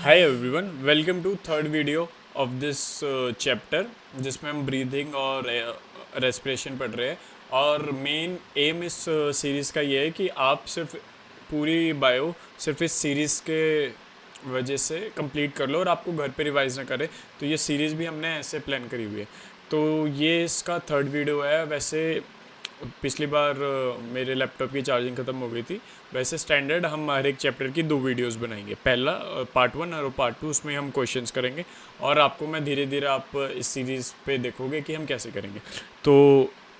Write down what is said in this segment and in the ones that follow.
Hi everyone, welcome to third video of this chapter जिसमें हम breathing और respiration पढ़ रहे हैं। और मेन एम इस सीरीज़ का ये है कि आप सिर्फ पूरी बायो सिर्फ इस सीरीज़ के वजह से कंप्लीट कर लो और आपको घर पे रिवाइज ना करें। तो ये सीरीज़ भी हमने ऐसे प्लान करी हुई है। तो ये इसका थर्ड वीडियो है। वैसे पिछली बार मेरे लैपटॉप की चार्जिंग ख़त्म हो गई थी। वैसे स्टैंडर्ड हम हर एक चैप्टर की 2 वीडियोस बनाएंगे, पहला पार्ट 1 और पार्ट 2, उसमें हम क्वेश्चंस करेंगे। और आपको मैं धीरे धीरे आप इस सीरीज़ पे देखोगे कि हम कैसे करेंगे। तो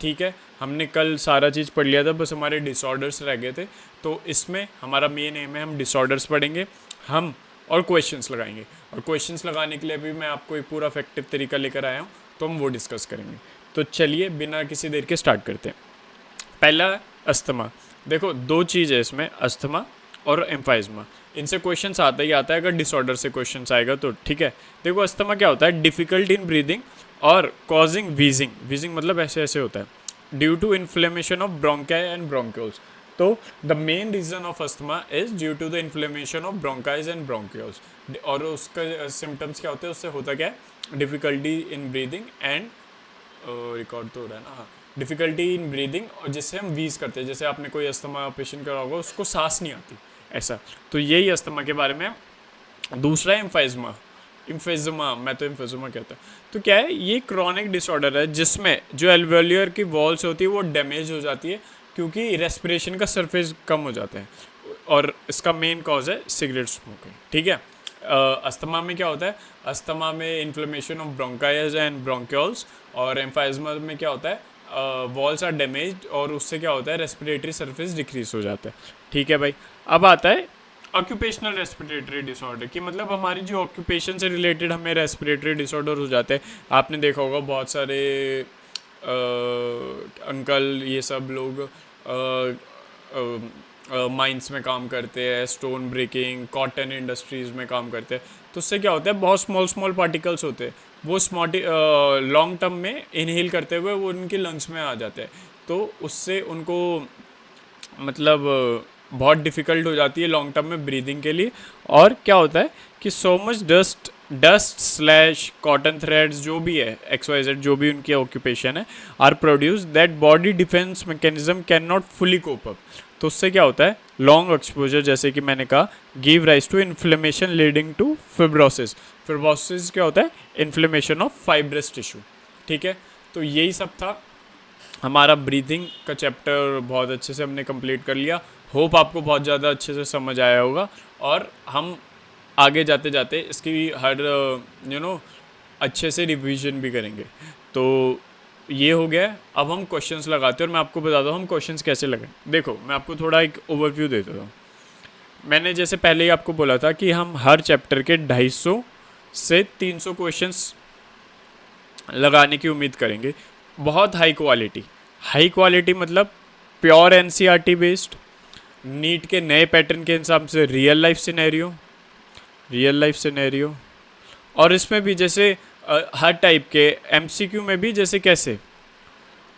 ठीक है, हमने कल सारा चीज़ पढ़ लिया था, बस हमारे डिसऑर्डर्स रह गए थे। तो इसमें हमारा मेन एम है, हम डिसऑर्डर्स पढ़ेंगे हम और क्वेश्चंस लगाएंगे। और क्वेश्चंस लगाने के लिए भी मैं आपको एक पूरा इफेक्टिव तरीका लेकर आया हूँ, तो हम वो डिस्कस करेंगे। तो चलिए बिना किसी देर के स्टार्ट करते हैं। पहला है अस्थमा। देखो दो चीज़ है इसमें, अस्थमा और एम्फाइजमा। इनसे क्वेश्चंस आता ही आता है, अगर डिसऑर्डर से क्वेश्चंस आएगा तो ठीक है। देखो अस्थमा क्या होता है, डिफिकल्ट इन ब्रीदिंग और कॉजिंग वीजिंग। वीजिंग मतलब ऐसे ऐसे होता है, due to inflammation of bronchi and bronchioles. तो the main reason of asthma is due to the inflammation of bronchi and bronchioles. और उसका सिम्टम्स क्या होते हैं, उससे होता क्या है, difficulty in breathing and record तो हो रहा है ना, हाँ, डिफ़िकल्टी इन ब्रीदिंग, और जिससे हम वीज करते हैं। जैसे आपने कोई अस्थमा पेशेंट करा होगा, उसको सांस नहीं आती, ऐसा। तो यही अस्थमा के बारे में है। दूसरा है इम्फेजमा। इम्फेजमा, मैं तो इम्फेजमा कहता हूँ। तो क्या है, ये क्रॉनिक डिसऑर्डर है जिसमें जो एल्वेलियर की वॉल्स होती है वो डैमेज हो जाती है, क्योंकि रेस्पिरेशन का सरफेस कम हो जाता है। और इसका मेन कॉज है सिगरेट स्मोकिंग, ठीक है। अस्थमा में क्या होता है, अस्थमा में इन्फ्लेमेशन ऑफ ब्रोंकाइल्स एंड ब्रोंक्यूल्स। और एम्फाइजमा में क्या होता है, वॉल्स आर डैमेज्ड, और उससे क्या होता है, रेस्पिरेटरी सरफेस डिक्रीज हो जाता है, ठीक है भाई। अब आता है ऑक्यूपेशनल रेस्पिरेटरी डिसऑर्डर, कि मतलब हमारी जो ऑक्यूपेशन से रिलेटेड हमें रेस्पिरेटरी डिसऑर्डर हो जाते हैं। आपने देखा होगा बहुत सारे अंकल ये सब लोग माइंस में काम करते हैं, स्टोन ब्रेकिंग, कॉटन इंडस्ट्रीज़ में काम करते हैं। तो उससे क्या होता है, बहुत स्मॉल स्मॉल पार्टिकल्स होते हैं, वो लॉन्ग टर्म में इनहेल करते हुए वो उनके लंग्स में आ जाते हैं। तो उससे उनको मतलब बहुत डिफ़िकल्ट हो जाती है लॉन्ग टर्म में ब्रीदिंग के लिए। और क्या होता है कि so much dust slash cotton threads जो भी है, XYZ जो भी उनकी ऑक्यूपेशन है, are produce that body defence mechanism can not fully cope up. तो उससे क्या होता है, लॉन्ग एक्सपोजर, जैसे कि मैंने कहा, give rise to inflammation leading to fibrosis. Fibrosis क्या होता है, इन्फ्लेमेशन ऑफ फाइब्रस टिश्यू, ठीक है। तो यही सब था हमारा ब्रीथिंग का चैप्टर। बहुत अच्छे से हमने कंप्लीट कर लिया। होप आपको बहुत ज़्यादा अच्छे से समझ आया होगा। और हम आगे जाते जाते इसकी हर अच्छे से रिवीजन भी करेंगे। तो ये हो गया। अब हम क्वेश्चंस लगाते हैं, और मैं आपको बताता हूँ हम क्वेश्चंस कैसे लगाएं। देखो मैं आपको थोड़ा एक ओवरव्यू दे देता हूँ। मैंने जैसे पहले ही आपको बोला था कि हम हर चैप्टर के 250 से 300 क्वेश्चंस लगाने की उम्मीद करेंगे। बहुत हाई क्वालिटी मतलब प्योर NCERT बेस्ड, नीट के नए पैटर्न के हिसाब से रियल लाइफ सिनेरियो। और इसमें भी जैसे हर टाइप के MCQ में भी, जैसे कैसे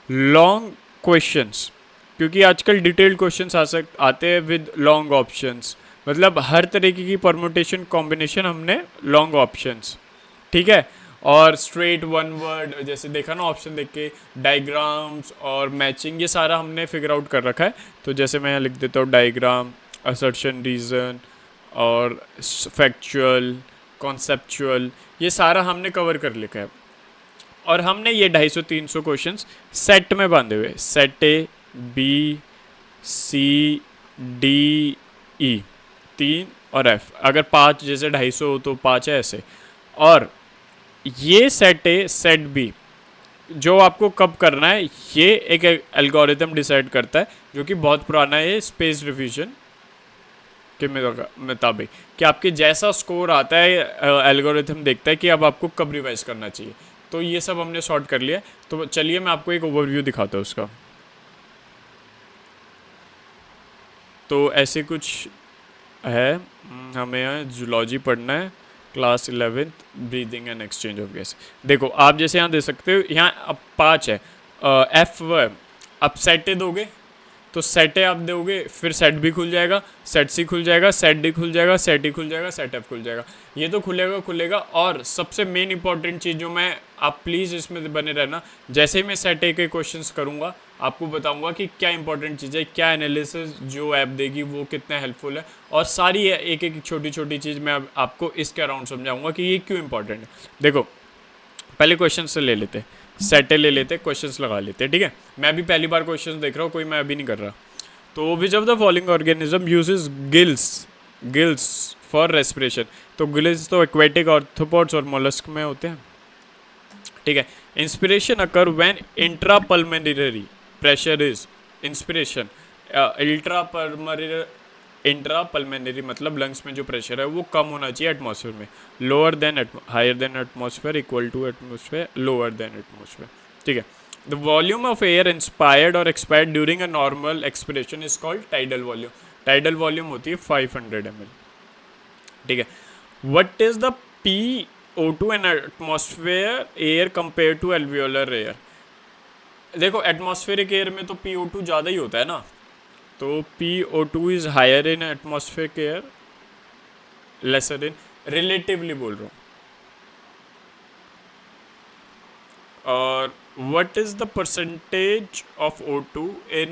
लॉन्ग क्वेश्चंस, क्योंकि आजकल डिटेल्ड क्वेश्चंस आते हैं विद लॉन्ग ऑप्शंस। मतलब हर तरीके की परमुटेशन कॉम्बिनेशन हमने लॉन्ग ऑप्शंस, ठीक है। और स्ट्रेट वन वर्ड, जैसे देखा ना ऑप्शन देख के, डायग्राम्स और मैचिंग, ये सारा हमने फिगर आउट कर रखा है। तो जैसे मैं यहाँ लिख देता हूँ, डायग्राम, असर्शन, रीज़न और फैक्चुअल, कॉन्सेप्चुअल, ये सारा हमने कवर कर लिखा है। और हमने ये 250-300 क्वेश्चंस सेट में बांधे हुए, set A B C D E, 3 और F। अगर 5 जैसे 250 हो तो 5 है ऐसे। और ये सेट A सेट B जो आपको कब करना है, ये एक एल्गोरिथम डिसाइड करता है, जो कि बहुत पुराना है, स्पेस रिवीजन के मुताबिक, कि आपके जैसा स्कोर आता है एल्गोरिथम देखता है कि अब आपको कब रिवाइज करना चाहिए। तो ये सब हमने सॉर्ट कर लिया। तो चलिए मैं आपको एक ओवरव्यू दिखाता हूँ उसका। तो ऐसे कुछ है, हमें यहाँ जूलॉजी पढ़ना है, class 11th, breathing and exchange of gas. देखो आप जैसे यहाँ दे सकते हो, यहाँ अब 5 है, F वो है। अब सेट दोगे तो सेट ए आप दोगे, फिर सेट बी खुल जाएगा, सेट सी खुल जाएगा, सेट डी खुल जाएगा, सेट ई खुल जाएगा, सेट एफ खुल जाएगा। ये तो खुलेगा। और सबसे मेन इंपॉर्टेंट चीज़ जो मैं, आप प्लीज़ इसमें बने रहना, जैसे ही मैं सेट ए के क्वेश्चंस करूँगा आपको बताऊंगा कि क्या इंपॉर्टेंट चीज़ है, क्या एनालिसिस जो ऐप देगी वो कितना हेल्पफुल है, और सारी एक एक छोटी छोटी चीज़ मैं आपको इसके अराउंड समझाऊंगा कि ये क्यों इंपॉर्टेंट है। देखो पहले क्वेश्चन से ले लेते, सेट ए ले लेते, क्वेश्चंस लगा लेते, ठीक है। मैं अभी पहली बार क्वेश्चंस देख रहा हूँ, कोई मैं अभी नहीं कर रहा। तो which of the following organism uses gills for respiration. तो गिल्स तो एक्वेटिक आर्थ्रोपोड्स और मोलस्क में होते हैं, ठीक है। Inspiration occur when intrapulmonary pressure is, inspiration intrapulmonary मतलब लंग्स में जो प्रेशर है वो कम होना चाहिए एटमॉस्फेयर में, lower than higher than atmosphere, equal to atmosphere, lower than atmosphere, ठीक है। The volume of air inspired और expired during a normal expiration is called tidal volume. Tidal volume होती है 500 ml, ठीक है। What is the PO2 in atmosphere air compare to alveolar air. देखो atmospheric air में तो PO2 ज़्यादा ही होता है ना, तो PO2 is higher in atmospheric air, lesser in, relatively बोल रहा हूँ। और what is the percentage of O2 in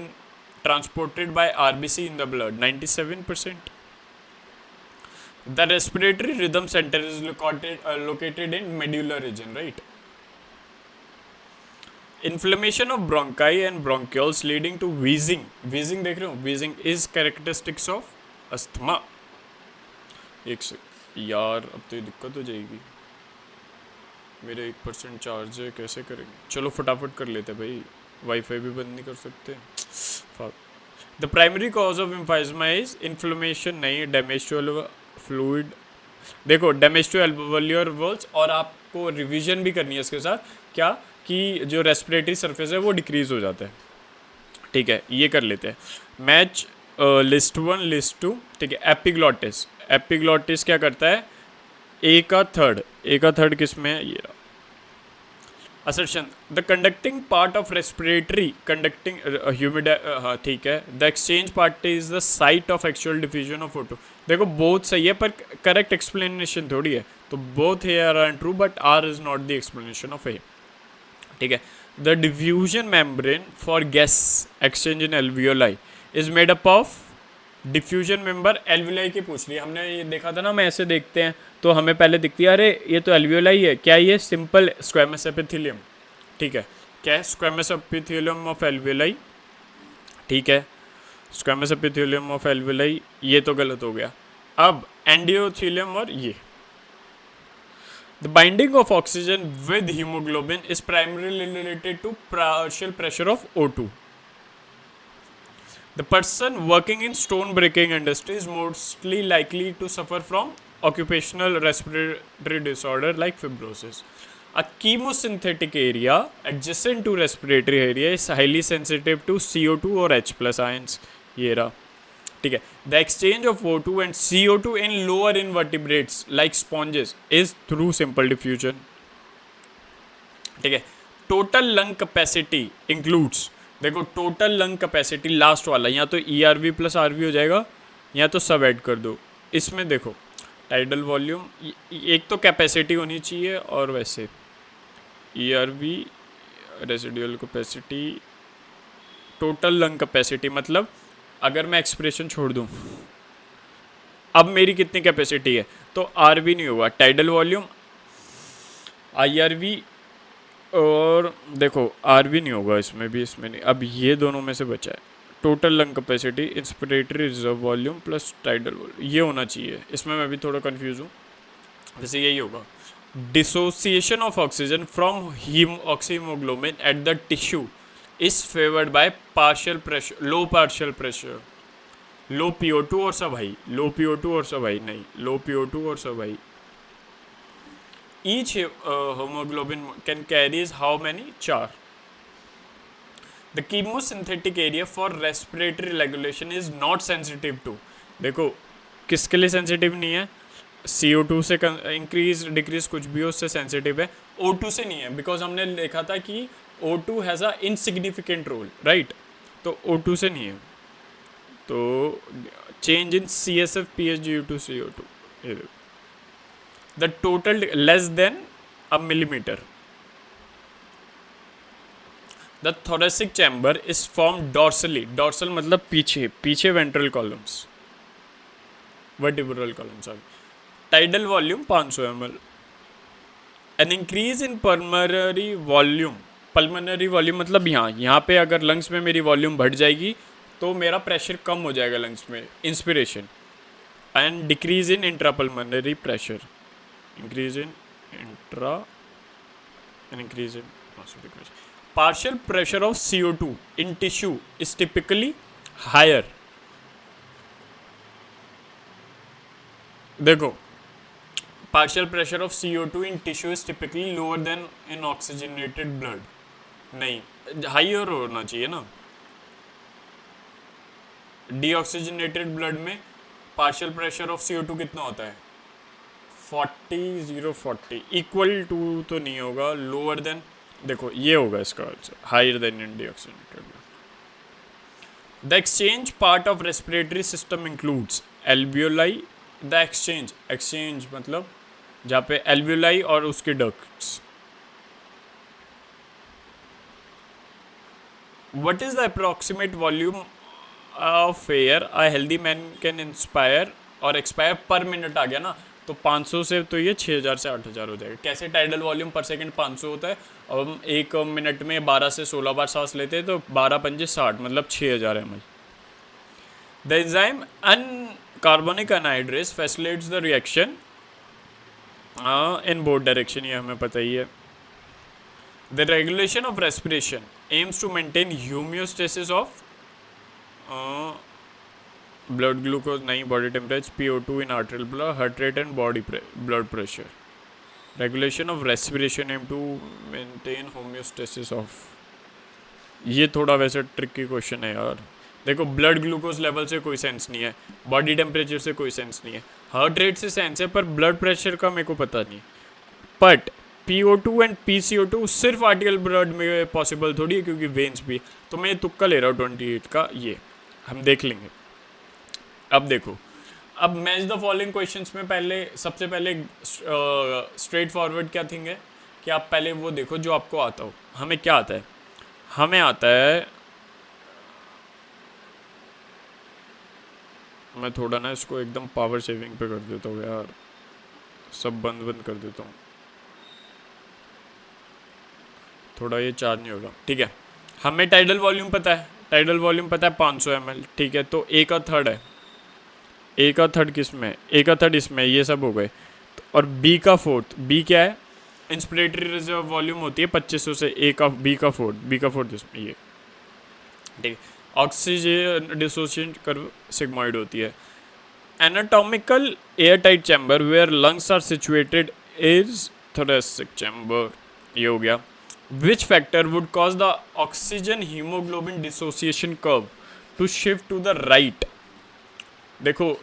transported by RBC in the blood? 97%. The respiratory rhythm center is located in medulla region, right? Inflammation of bronchi and bronchioles leading to wheezing. Wheezing देख रहे हो? Wheezing is characteristics of asthma. एक से यार अब तो ये दिक्कत हो जाएगी, मेरे 1% चार्ज है, कैसे करेंगे? चलो फटाफट कर लेते भाई, वाईफाई भी बंद नहीं कर सकते। The primary cause of emphysema is inflammation, नहीं, डैमेज टू फ्लूइड। देखो डैमेज टू एल्वियोलर वॉल्स, और आपको रिवीजन भी करनी है इसके साथ, क्या कि जो रेस्पिरेटरी सरफेस है वो डिक्रीज हो जाता है, ठीक है। ये कर लेते हैं मैच लिस्ट 1 लिस्ट 2, ठीक है। एपिग्लॉटिस, एपिग्लॉटिस क्या करता है, ए का थर्ड किस में है, ये assertion, the conducting part of respiratory conducting humid, हाँ ठीक है। The exchange part is the site of actual diffusion of photo. देखो बहुत सही है पर करेक्ट एक्सप्लेनेशन थोड़ी है, तो both here are true but R is not the explanation of A, ठीक है। The diffusion membrane for gas exchange in alveoli is made up of, diffusion member alveoli की पूछ लिया हमने, ये देखा था ना, मैं ऐसे देखते हैं तो हमें पहले दिखती है अरे ये तो एल्वियोलाई है, क्या ये सिंपल स्क्वैमस एपिथेलियम, ठीक है। क्या है, स्क्वैमस एपिथेलियम ऑफ एल्वियोलाई, ठीक है, स्क्वैमस एपिथेलियम ऑफ एल्वियोलाई, ये तो गलत हो गया। अब एंडोथेलियम, और ये the binding of oxygen with haemoglobin is primarily related to partial pressure of O2। The person working in stone breaking industry is mostly likely to suffer from occupational respiratory disorder like fibrosis. A chemosynthetic area adjacent to respiratory area is highly sensitive to CO2 or H plus ions. ये रहा, ठीक है। The exchange of O2 and CO2 in lower invertebrates like sponges is through simple diffusion, ठीक है। Total lung capacity includes, देखो total lung capacity last वाला, या तो ERV प्लस RV हो जाएगा या तो सब ऐड कर दो। इसमें देखो टाइडल वॉल्यूम, एक तो कैपेसिटी होनी चाहिए, और वैसे ERV residual capacity, total lung capacity, मतलब अगर मैं एक्सप्रेशन छोड़ दूँ अब मेरी कितनी कैपेसिटी है, तो RV नहीं होगा, टाइडल वॉल्यूम IRV, और देखो RV नहीं होगा इसमें भी, इसमें नहीं। अब ये दोनों में से बचा है total lung capacity, inspiratory reserve volume plus tidal volume, ये होना चाहिए। इसमें मैं भी थोड़ा कंफ्यूज हूँ, जैसे यही होगा। Dissociation of oxygen from oxyhaemoglobin at the tissue is favoured by partial pressure, low partial pressure, low PO2 और सब हाई, लो PO2 और सब हाई, नहीं लो PO2 और सब high. Each hemoglobin can carries how many? 4. The chemosynthetic area for respiratory regulation is not sensitive to, देखो किसके लिए सेंसिटिव नहीं है, CO2 से इंक्रीज डिक्रीज कुछ भी हो उससे सेंसिटिव है, O2 से नहीं है, बिकॉज हमने देखा था कि O2 has a insignificant role, right, तो O2 से नहीं है। तो change in CSF pH due to CO2, the total less than a millimetre. The thoracic chamber is formed dorsally. Dorsal मतलब पीछे, पीछे ventral columns, vertebral columns. Sorry. Tidal volume 500 ml. An increase in pulmonary volume. Pulmonary volume मतलब यहाँ पे अगर lungs में मेरी volume बढ़ जाएगी तो मेरा प्रेशर कम हो जाएगा लंग्स में, inspiration. And decrease in intrapulmonary pressure. Increase in intra and increase in oxygen pressure. Partial pressure of CO2 in tissue is typically higher. देखो, partial pressure of CO2 in tissue is typically lower than in oxygenated blood. नहीं, higher होना चाहिए ना. Deoxygenated blood में partial pressure of CO2 कितना होता है? 40 equal to तो नहीं होगा, लोअर देन. देखो ये होगा इसका answer, higher than in deoxygenated. The exchange part of respiratory system includes alveoli. The exchange मतलब जहाँ पे एल्वियोलाई और उसके ducts. What is the approximate volume of air a healthy man can inspire और एक्सपायर पर मिनट आ गया ना, तो 500 से तो ये 6000 से 8000 हो जाएगा. कैसे? टाइडल वॉल्यूम पर सेकंड 500 होता है, अब हम एक मिनट में 12 से 16 बार सांस लेते हैं, तो 12 पंजे 60 मतलब 6000 ml. The enzyme uncarbonic anhydrase facilitates the reaction in both direction, ये हमें पता ही है. The regulation of respiration aims to maintain homeostasis of blood glucose नहीं, body temperature, PO2 in arterial blood, heart rate and body blood pressure. Regulation of respiration aim to maintain homeostasis of. ये थोड़ा वैसे tricky question है यार. देखो, blood glucose level से कोई sense नहीं है, बॉडी टेम्परेचर से कोई सेंस नहीं है, हार्ट रेट से सेंस है, पर ब्लड प्रेशर का मेरे को पता नहीं. बट PO2 एंड PCO2 सिर्फ आर्टिकल ब्लड में पॉसिबल थोड़ी है, क्योंकि वेन्स भी. तो मैं तुक्का ले रहा हूँ 28 का, ये हम देख लेंगे. अब देखो, अब मैच द फॉलोइंग क्वेश्चंस में सबसे पहले स्ट्रेट फॉरवर्ड क्या थिंग है कि आप पहले वो देखो जो आपको आता हो. हमें क्या आता है? हमें आता है, मैं थोड़ा ना इसको एकदम पावर सेविंग पे कर देता हूँ यार, सब बंद कर देता हूँ, थोड़ा ये चार्ज नहीं होगा. ठीक है, हमें टाइडल वॉल्यूम पता है 500 ml. ठीक है, तो A का थर्ड है, A का थर्ड किस में? A का थर्ड इसमें, ये सब हो गए. और B का फोर्थ, B क्या है? इंस्पिरेटरी रिजर्व वॉल्यूम होती है 2500 से B का फोर्थ इसमें ये. ठीक है, ऑक्सीजन डिसोसिएशन कर्व सिग्मॉइड होती है. Anatomical air tight chamber where lungs are situated is thoracic chamber. ये हो गया. Which factor would cause the oxygen haemoglobin dissociation curve to shift to the right? देखो,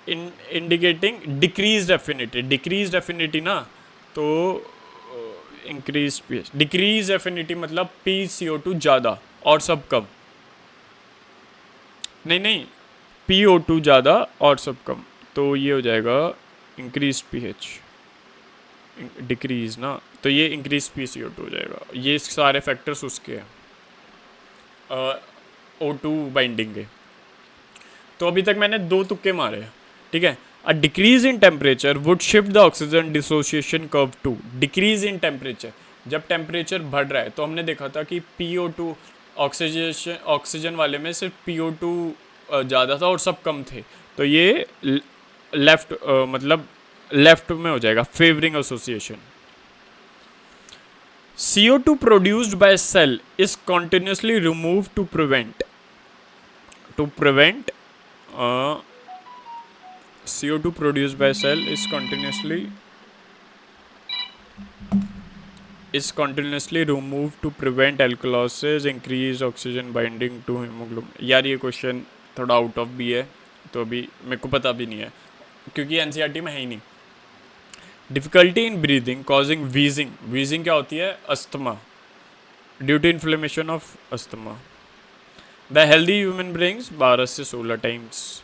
इंडिकेटिंग डिक्रीज एफिनिटी ना, तो increase pH. Decrease affinity मतलब PCO2 ज़्यादा और सब कम. नहीं, PO2 ज़्यादा और सब कम, तो ये हो जाएगा इंक्रीज pH. डिक्रीज ना, तो ये इंक्रीज PCO2 हो जाएगा. ये सारे फैक्टर्स उसके हैं O2 बाइंडिंग के. तो अभी तक मैंने 2 तुक्के मारे हैं. ठीक है, a decrease in temperature would shift the oxygen dissociation curve to. Decrease in temperature, जब टेम्परेचर बढ़ रहा है, तो हमने देखा था कि PO2 ऑक्सीजन वाले में सिर्फ PO2 ज़्यादा था और सब कम थे, तो ये लेफ्ट में हो जाएगा, favouring association. CO2 produced by a cell is continuously removed to prevent CO2 produced by a cell is continuously removed to prevent alkalosis, increase oxygen binding to hemoglobin. यार ये क्वेश्चन थोड़ा आउट ऑफ भी है, तो अभी मेरे को पता भी नहीं है, क्योंकि NCERT में है ही नहीं. Difficulty in breathing causing wheezing क्या होती है? Asthma, due to inflammation of asthma. The healthy human brains 12 से 16 times.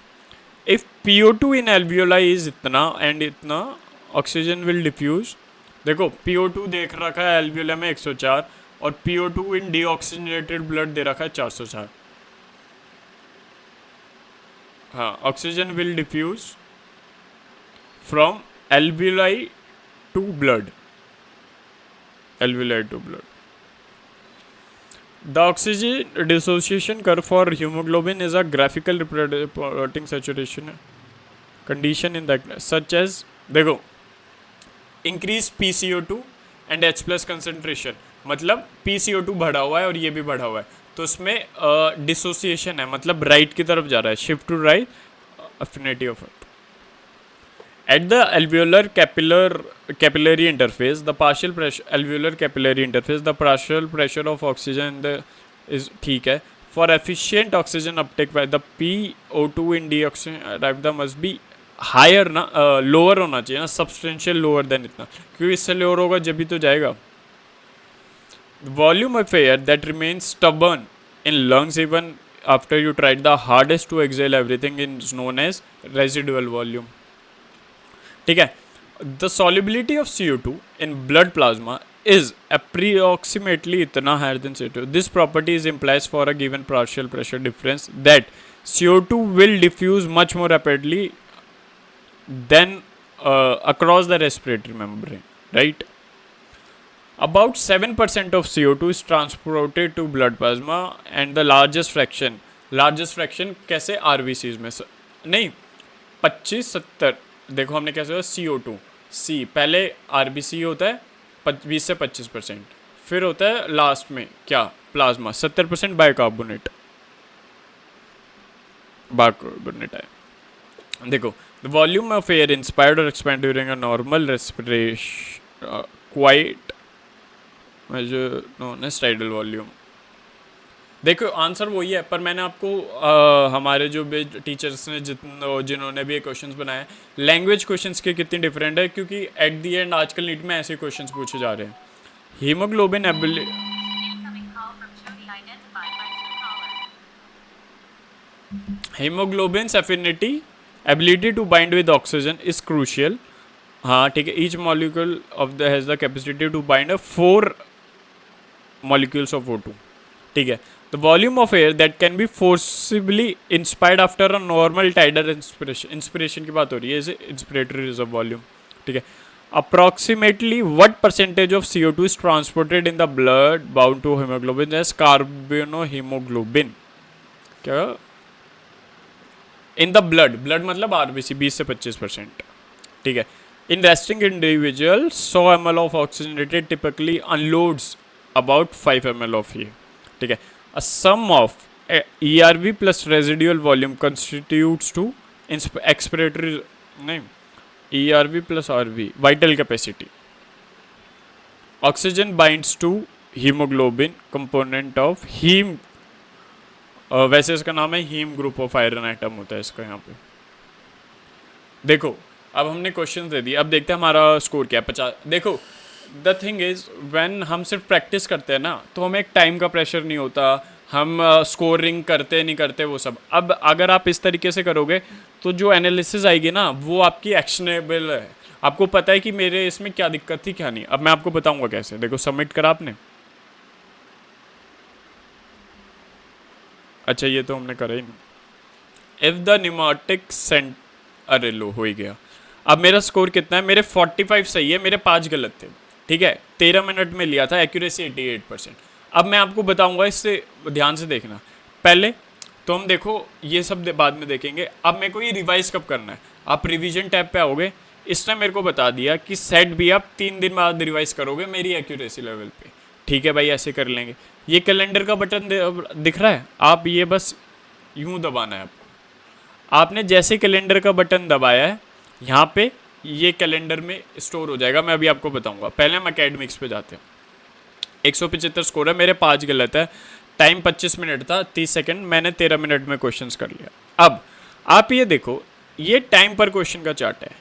If PO2 in alveoli is इतना एंड इतना, ऑक्सीजन विल डिफ्यूज। देखो PO2 देख रखा है एल्वियोला में 104 और PO2 इन डीऑक्सीजनेटेड ब्लड दे रखा है 404। हाँ, oxygen will diffuse from alveoli to blood, alveoli to blood. The oxygen dissociation curve for hemoglobin is a graphical reporting saturation condition in that such as, देखो increase PCO2 and H plus concentration, मतलब PCO2 बढ़ा हुआ है और ये भी बढ़ा हुआ है, तो उसमें डिसोसिएशन है, मतलब राइट की तरफ जा रहा है, shift to right, affinity of it. At the alveolar capillary interface, the partial pressure alveolar capillary interface, the partial pressure of oxygen is ठीक है। For efficient oxygen uptake by the PO2 in deoxyribonucleic must be higher ना, lower होना चाहिए ना, substantial lower than इतना, क्योंकि इससे lower होगा जब भी तो जाएगा। Volume of air that remains stubborn in lungs even after you tried the hardest to exhale everything is known as residual volume। ठीक है। The solubility of CO2 in blood plasma is approximately इतना higher than CO2। This property is implies for a given partial pressure difference that CO2 will diffuse much more rapidly than across the respiratory membrane, right. About 7% of CO2 is transported to blood plasma and the largest fraction कैसे RBCs में नहीं 25-70, देखो हमने कैसे होता CO2 C पहले RBC होता है 20 से 25%, फिर होता है लास्ट में क्या प्लाज्मा 70% बाइकार्बोनेट है। देखो the volume of air inspired और expand during a normal respiration quite major known as tidal volume. देखो आंसर वही है, पर मैंने आपको हमारे जो भी टीचर्स ने जिन्होंने भी ये क्वेश्चंस बनाए, लैंग्वेज क्वेश्चंस के कितनी डिफरेंट है, क्योंकि एट दी एंड आजकल नीट में ऐसे क्वेश्चंस पूछे जा रहे हैं। Haemoglobin haemoglobin affinity ability to bind with oxygen is crucial. हाँ ठीक है, each molecule of the has the capacity to bind 4 molecules of O2, ठीक है। The volume of air that can be forcibly inspired after a normal tidal inspiration की बात हो रही है, इसे inspiratory reserve volume, ठीक है। Approximately what percentage of CO2 is transported in the blood bound to hemoglobin as carbonohemoglobin? क्या in the blood मतलब RBC 20 से 25%, ठीक है। In resting individual 100 ml of oxygenated typically unloads about 5 ml of ये, ठीक है। A sum of ERV plus residual volume constitutes to expiratory नहीं ERV plus RV vital capacity. Oxygen binds to hemoglobin component of heme, वैसे इसका नाम है haem group of iron item होता है इसका यहाँ पे। देखो अब हमने क्वेश्चन दे दिए, अब देखते हैं हमारा स्कोर क्या है 50। देखो द थिंग इज़ व्हेन हम सिर्फ प्रैक्टिस करते हैं ना, तो हमें एक टाइम का प्रेशर नहीं होता, हम स्कोरिंग करते नहीं करते वो सब। अब अगर आप इस तरीके से करोगे तो जो एनालिसिस आएगी ना वो आपकी एक्शनेबल है, आपको पता है कि मेरे इसमें क्या दिक्कत थी क्या नहीं। अब मैं आपको बताऊंगा कैसे। देखो सबमिट करा आपने, अच्छा ये तो हमने करा ही नहीं। इफ द न्यूमेटिक सेंट, अरे लो हो ही गया। अब मेरा स्कोर कितना है, मेरे 45 सही है, मेरे 5 गलत थे, ठीक है। 13 मिनट में लिया था, एक्यूरेसी 88%। अब मैं आपको बताऊंगा, इससे ध्यान से देखना। पहले तो हम देखो ये सब बाद में देखेंगे। अब मेरे को ये रिवाइज कब करना है, आप रिवीजन टैब पे आओगे, इसने मेरे को बता दिया कि सेट भी आप 3 दिन बाद रिवाइज करोगे मेरी एक्यूरेसी लेवल पे, ठीक है भाई ऐसे कर लेंगे। ये कैलेंडर का बटन दिख रहा है, आप ये बस यूं दबाना है आपको। आपने जैसे कैलेंडर का बटन दबाया है यहाँ पे ये कैलेंडर में स्टोर हो जाएगा, मैं अभी आपको बताऊंगा। पहले हम एकेडमिक्स पे जाते हैं। 175 स्कोर है, मेरे 5 गलत है, टाइम 25 मिनट था 30 सेकंड, मैंने 13 मिनट में क्वेश्चंस कर लिया। अब आप ये देखो, ये टाइम पर क्वेश्चन का चार्ट है।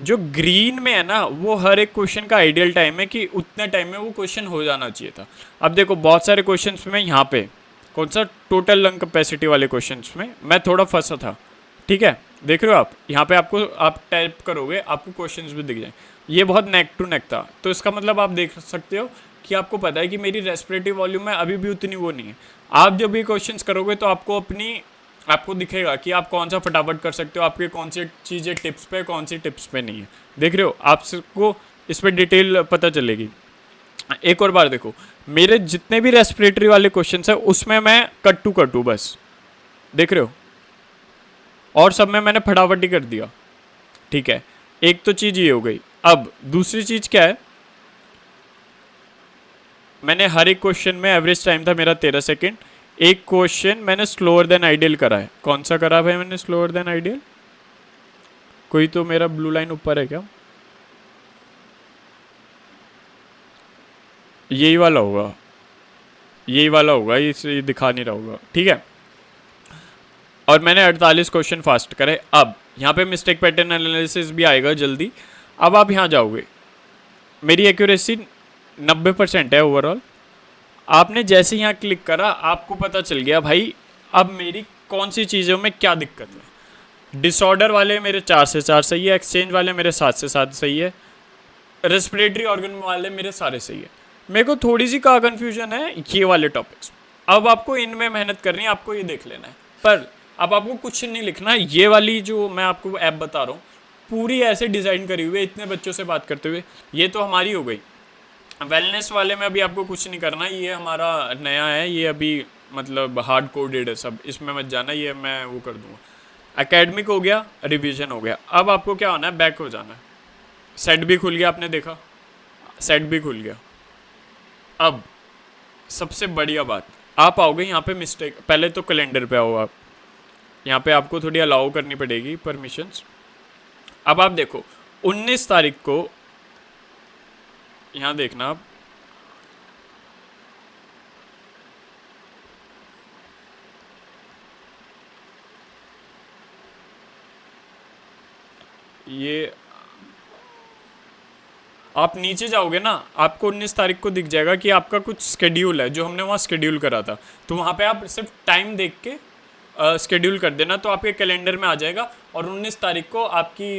जो ग्रीन में है ना वो हर एक क्वेश्चन का आइडियल टाइम है कि उतने टाइम में वो क्वेश्चन हो जाना चाहिए था। अब देखो बहुत सारे क्वेश्चन में यहाँ पे कौन सा, टोटल लंग कैपेसिटी वाले क्वेश्चंस में मैं थोड़ा फंसा था, ठीक है। देख रहे हो आप यहाँ पे, आपको आप टाइप करोगे आपको क्वेश्चंस भी दिख जाए। ये बहुत नेक टू नेक था, तो इसका मतलब आप देख सकते हो कि आपको पता है कि मेरी रेस्पिरेटरी वॉल्यूम में अभी भी उतनी वो नहीं है। आप जब भी क्वेश्चंस करोगे तो आपको दिखेगा कि आप कौन सा फटाफट कर सकते हो, आपके कौन सी चीज़ें टिप्स पे, कौन सी टिप्स पे नहीं है। देख रहे हो, आपको इस पर डिटेल पता चलेगी। एक और बार देखो, मेरे जितने भी रेस्पिरेटरी वाले क्वेश्चंस है उसमें मैं कट टू कट हूँ बस, देख रहे हो, और सब में मैंने फटाफट ही कर दिया, ठीक है। एक तो चीज़ ये हो गई। अब दूसरी चीज़ क्या है, मैंने हर एक क्वेश्चन में एवरेज टाइम था मेरा 13 सेकेंड। एक क्वेश्चन मैंने स्लोअर देन आइडियल करा है। कौन सा करा भाई मैंने स्लोअर देन आइडियल? कोई तो मेरा ब्लू लाइन ऊपर है क्या? यही वाला होगा, यही वाला होगा, ये दिखा नहीं रहा होगा, ठीक है। और मैंने 48 क्वेश्चन फास्ट करे। अब यहाँ पे मिस्टेक पैटर्न एनालिसिस भी आएगा जल्दी। अब आप यहाँ जाओगे, मेरी एक्यूरेसी 90% है ओवरऑल। आपने जैसे यहाँ क्लिक करा आपको पता चल गया भाई अब मेरी कौन सी चीज़ों में क्या दिक्कत है। डिसऑर्डर वाले मेरे 4 से 4 सही है, एक्सचेंज वाले मेरे 7 से 7 सही है, रेस्पिरेटरी ऑर्गन वाले मेरे सारे सही है। मेरे को थोड़ी सी का कन्फ्यूजन है ये वाले टॉपिक्स। अब आपको इनमें मेहनत करनी है, आपको ये देख लेना है। पर अब आपको कुछ नहीं लिखना। ये वाली जो मैं आपको ऐप बता रहा हूँ पूरी ऐसे डिज़ाइन करी हुई है, इतने बच्चों से बात करते हुए। ये तो हमारी हो गई। वेलनेस वाले में अभी आपको कुछ नहीं करना, ये हमारा नया है, ये अभी मतलब हार्ड कोडेड है सब, इसमें मत जाना, ये मैं वो कर दूंगा। एकेडमिक हो गया, रिवीजन हो गया। अब आपको क्या होना है, बैक हो जाना है। सेट भी खुल गया, आपने देखा सेट भी खुल गया। अब सबसे बढ़िया बात, आप आओगे यहाँ पे मिस्टेक, पहले तो कैलेंडर पे आओ आप। यहाँ पे आपको थोड़ी अलाउ करनी पड़ेगी परमिशंस। अब आप देखो 19 तारीख को, यहाँ देखना आप, ये आप नीचे जाओगे ना, आपको 19 तारीख को दिख जाएगा कि आपका कुछ स्केड्यूल है जो हमने वहाँ स्केड्यूल करा था। तो वहाँ पे आप सिर्फ टाइम देख के स्केड्यूल कर देना, तो आपके कैलेंडर में आ जाएगा। और 19 तारीख को आपकी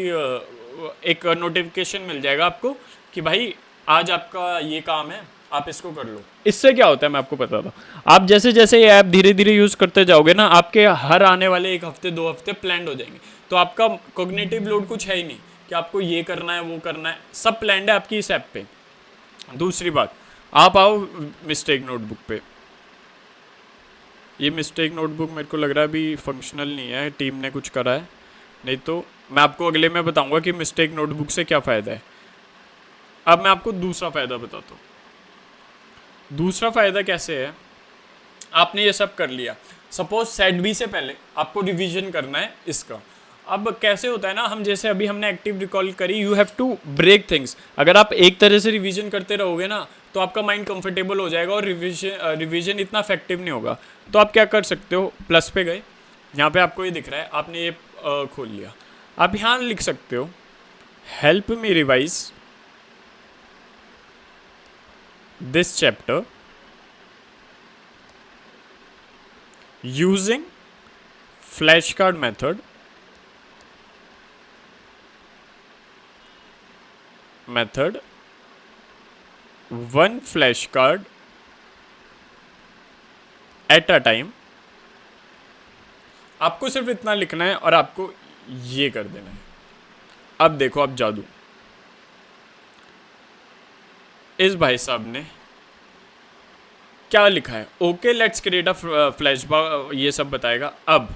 एक नोटिफिकेशन मिल जाएगा आपको कि भाई आज आपका ये काम है, आप इसको कर लो। इससे क्या होता है मैं आपको बताता हूँ। आप जैसे जैसे ये ऐप धीरे धीरे यूज़ करते जाओगे ना, आपके हर आने वाले 1 हफ्ते 2 हफ्ते प्लान हो जाएंगे। तो आपका कॉग्निटिव लोड कुछ है ही नहीं कि आपको ये करना है वो करना है, सब प्लान है आपकी इस ऐप पे। दूसरी बात, आप आओ मिस्टेक नोटबुक पे। ये मिस्टेक नोटबुक मेरे को लग रहा है अभी फंक्शनल नहीं है, टीम ने कुछ करा है, नहीं तो मैं आपको अगले में बताऊंगा कि मिस्टेक नोटबुक से क्या फ़ायदा है। अब मैं आपको दूसरा फ़ायदा बताता हूँ। दूसरा फ़ायदा कैसे है, आपने ये सब कर लिया, सपोज सेट बी से पहले आपको रिवीजन करना है इसका। अब कैसे होता है ना, हम जैसे अभी हमने एक्टिव रिकॉल करी, you have to break things. अगर आप एक तरह से रिवीजन करते रहोगे ना तो आपका माइंड कंफर्टेबल हो जाएगा और रिवीजन इतना इफेक्टिव नहीं होगा। तो आप क्या कर सकते हो, प्लस पे गए, यहाँ पे आपको ये दिख रहा है, आपने ये खोल लिया। आप यहाँ लिख सकते हो help me revise this chapter using flashcard method one flashcard at a time। आपको सिर्फ इतना लिखना है और आपको ये कर देना है। अब देखो आप जादू, इस भाई साहब ने क्या लिखा है, okay let's create a flash, ये सब बताएगा। अब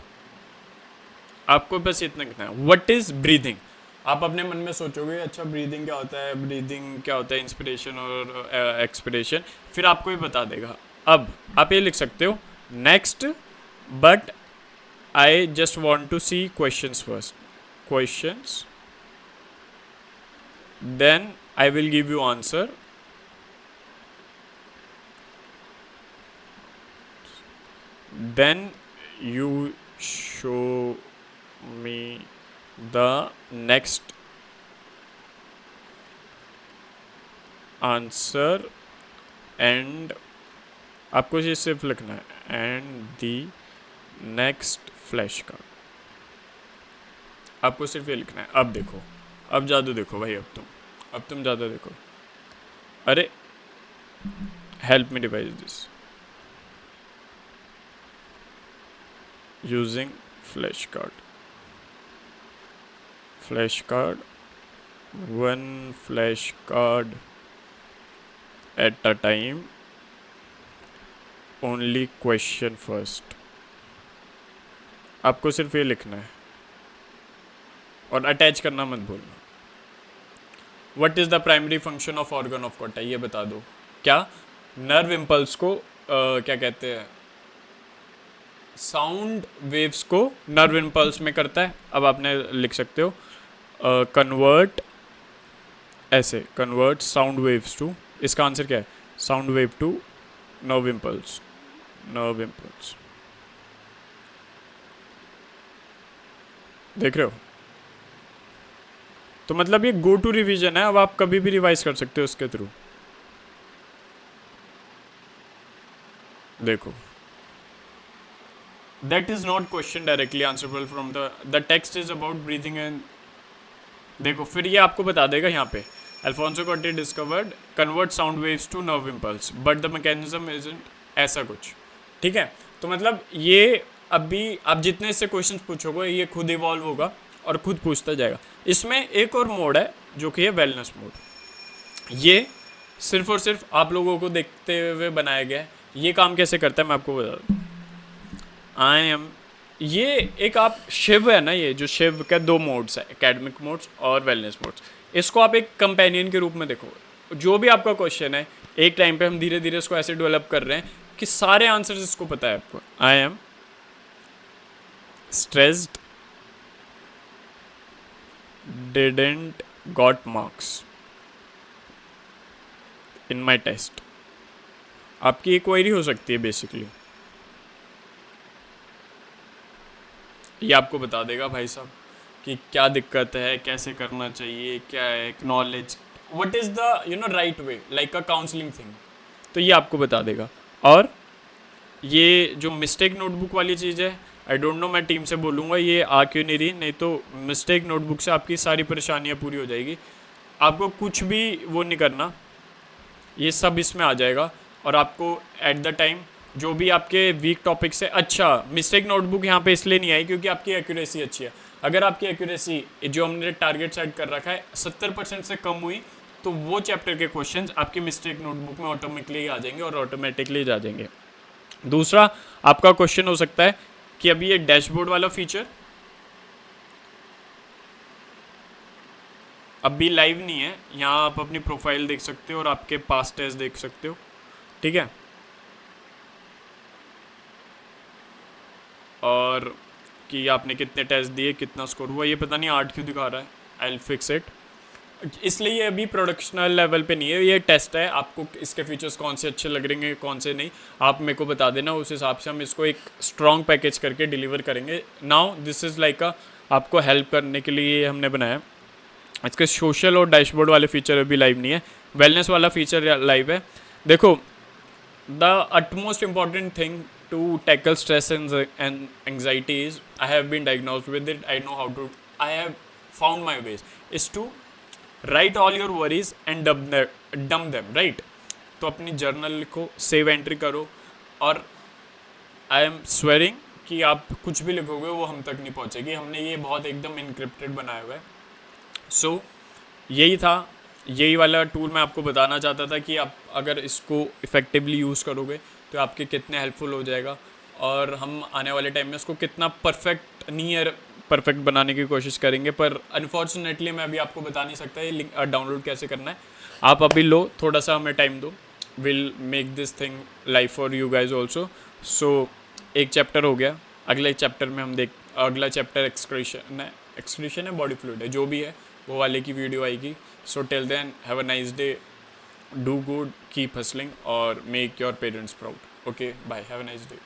आपको बस इतना लिखना है, व्हाट इज ब्रीदिंग। आप अपने मन में सोचोगे अच्छा ब्रीदिंग क्या होता है, ब्रीदिंग क्या होता है, इंस्पिरेशन और एक्सपिरेशन, फिर आपको ये बता देगा। अब आप ये लिख सकते हो next, but I just want to see questions first, questions then I will give you answer, then you show me the next answer and आपको ये सिर्फ लिखना है and the next flash card, आपको सिर्फ ये लिखना है। अब देखो, अब जादू देखो भाई, अब तुम ज़्यादा देखो। अरे help me device this using flash card, one flash card at a time, only question first. आपको सिर्फ ये लिखना है और अटैच करना मत भूलना। What is the primary function of organ of Corti, ये बता दो। क्या नर्व इम्पल्स को क्या कहते हैं, साउंड वेव्स को नर्व इम्पल्स में करता है। अब आपने लिख सकते हो कन्वर्ट, ऐसे कन्वर्ट साउंड वेव्स टू, इसका आंसर क्या है, sound wave to nerve impulse, देख रहे हो। तो मतलब ये गो टू रिवीजन है, अब आप कभी भी रिवाइज कर सकते हो इसके थ्रू। देखो that is not question directly answerable from the text is about breathing and, देखो फिर ये आपको बता देगा यहाँ पे Alfonso Corti discovered convert sound waves to nerve impulse but the mechanism isn't, ऐसा कुछ। ठीक है, तो मतलब ये अभी आप जितने इससे क्वेश्चंस पूछोगे ये खुद इवॉल्व होगा और खुद पूछता जाएगा। इसमें एक और मोड है जो कि है वेलनेस मोड, ये सिर्फ और सिर्फ आप लोगों को देखते हुए बनाया गया है। ये काम कैसे करता है मैं आपको बता दूँ। आई एम, ये एक आप शिव है ना, ये जो शिव का दो मोड्स है, एकेडमिक मोड्स और वेलनेस मोड्स, इसको आप एक कंपेनियन के रूप में देखो। जो भी आपका क्वेश्चन है एक टाइम पे हम धीरे धीरे इसको ऐसे डेवलप कर रहे हैं कि सारे आंसर्स इसको पता है आपको। I am stressed, didn't got marks in my test, आपकी एक क्वेरी हो सकती है बेसिकली। ये आपको बता देगा भाई साहब कि क्या दिक्कत है, कैसे करना चाहिए, क्या है knowledge, what is the right way, like a counselling thing, तो ये आपको बता देगा। और ये जो मिस्टेक नोटबुक वाली चीज़ है, आई डोंट नो, मैं टीम से बोलूँगा ये आ क्यों नहीं रही, नहीं तो मिस्टेक नोटबुक से आपकी सारी परेशानियाँ पूरी हो जाएगी। आपको कुछ भी वो नहीं करना, ये सब इसमें आ जाएगा। और आपको एट द टाइम जो भी आपके वीक टॉपिक्स है, अच्छा मिस्टेक नोटबुक यहाँ पे इसलिए नहीं आई क्योंकि आपकी एक्यूरेसी अच्छी है। अगर आपकी एक्यूरेसी जो हमने टारगेट सेट कर रखा है 70% से कम हुई तो वो चैप्टर के क्वेश्चंस आपकी मिस्टेक नोटबुक में ऑटोमेटिकली आ जाएंगे और ऑटोमेटिकली जा जाएंगे। दूसरा आपका क्वेश्चन हो सकता है कि अभी ये डैशबोर्ड वाला फीचर अभी लाइव नहीं है, यहाँ आप अपनी प्रोफाइल देख सकते हो और आपके पास्ट टेस्ट देख सकते हो। ठीक है, और कि आपने कितने टेस्ट दिए, कितना स्कोर हुआ, ये पता नहीं 8 क्यों दिखा रहा है, आई विल फिक्स इट। इसलिए ये अभी प्रोडक्शनल लेवल पे नहीं है, ये टेस्ट है। आपको इसके फीचर्स कौन से अच्छे लग रहे हैं कौन से नहीं, आप मेरे को बता देना, उस हिसाब से हम इसको एक स्ट्रॉन्ग पैकेज करके डिलीवर करेंगे। नाउ दिस इज़ लाइक आपको हेल्प करने के लिए ये हमने बनाया। इसके सोशल और डैशबोर्ड वाले फीचर अभी लाइव नहीं है, वेलनेस वाला फीचर लाइव है। देखो the utmost important thing to tackle stress and anxiety is I have been diagnosed with it, I know how to, I have found my ways is to write all your worries and dump them, right? तो अपनी journal लिखो, save entry करो, और I am swearing कि आप कुछ भी लिखोगे वो हम तक नहीं पहुंचेगी। हमने ये बहुत एकदम इनक्रिप्टेड बनाया हुआ है। सो यही था, यही वाला टूल मैं आपको बताना चाहता था कि आप अगर इसको इफ़ेक्टिवली यूज़ करोगे तो आपके कितने हेल्पफुल हो जाएगा, और हम आने वाले टाइम में इसको कितना परफेक्ट, नियर परफेक्ट बनाने की कोशिश करेंगे। पर अनफॉर्चुनेटली मैं अभी आपको बता नहीं सकता ये डाउनलोड कैसे करना है। आप अभी लो, थोड़ा सा हमें टाइम दो, will make this thing live for you guys also. So एक चैप्टर हो गया, अगले चैप्टर में हम अगला चैप्टर एक्सक्रीशन है, बॉडी फ्लूइड है, जो भी है वो वाले की वीडियो आएगी। So till then have a nice day, do good, keep hustling, or make your parents proud. Okay, bye, have a nice day.